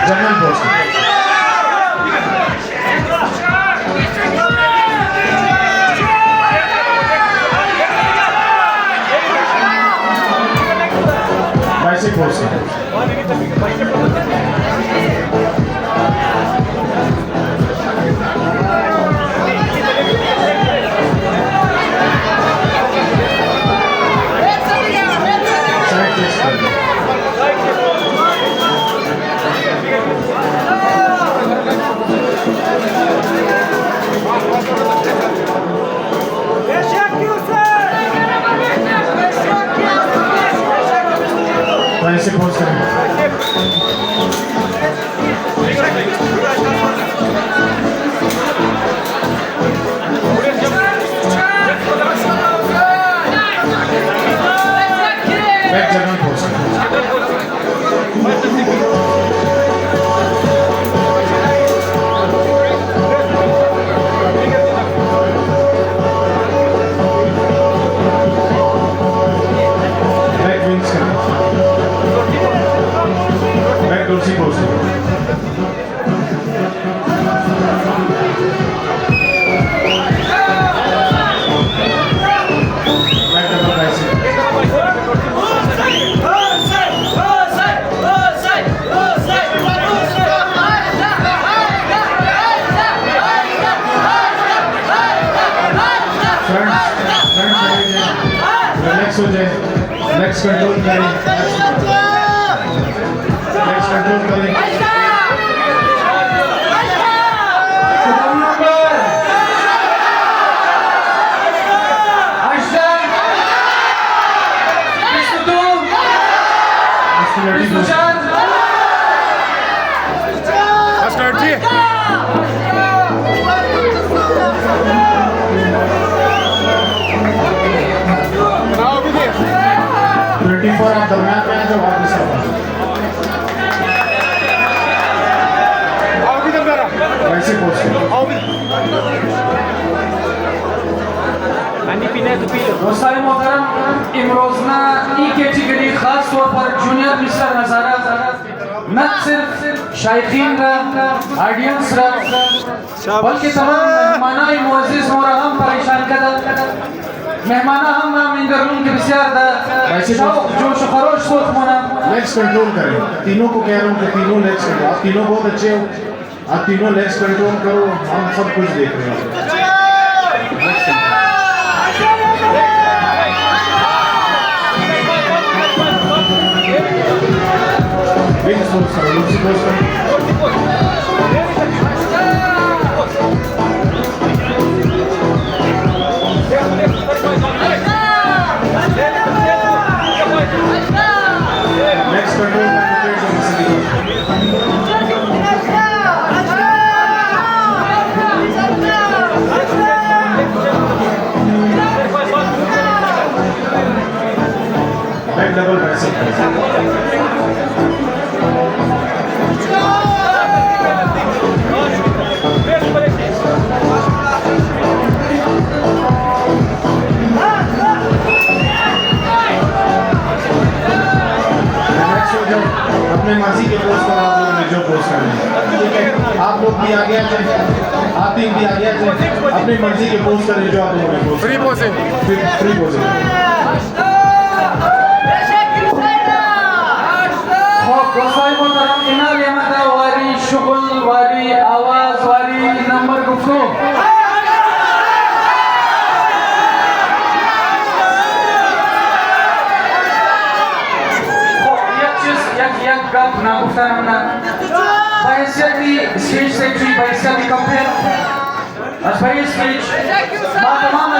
General post. Basic post. Basic post. Back general post. Back wings. Back dorsey post. Back double bicep. Next हो जाए, next control करें, next control करें. आप दरम्यान में हैं जो वापस वैसे पोस्ट दोस्तों मोहतरम इमरोजना ई कैटेगरी खास तौर पर जूनियर मिस्टर नजारा न सिर्फ शायकीन का ऑडियंस का बल्कि तमाम मेहमानाई मुअज़्ज़िज़ और हम परेशान कदा मेहमाना हम इंदरून के बिस्यार दा जो खरोश सोच मोना लेग्स कंट्रोल करें. तीनों को कह रहा हूँ कि तीनों लेग्स कंट्रोल. आप तीनों बहुत अच्छे हो. आप तीनों लेग्स कंट्रोल करो. हम सब कुछ देख रहे हैं. विंग्स पोस्ट करो. लूसी पोस्ट करो. Next control back double bicep. अपने मर्जी के पोस्ट पर आप लोगों ने जो पोस्ट करना है, ठीक है. आप लोग भी आगे आ जाए, आप भी आगे आ जाए. अपनी मर्जी के पोस्ट करें जो आप लोगों ने post. Free posting. Free posting. दोस्तों मोहतरम इनाम यमता वारी शुगल वारी आवाज वारी नंबर गुफ्तु गप ना गुफ्ता ना बाइसियती स्टेज सेक्रेटरी बाइसियती compere as by stage, ma tamam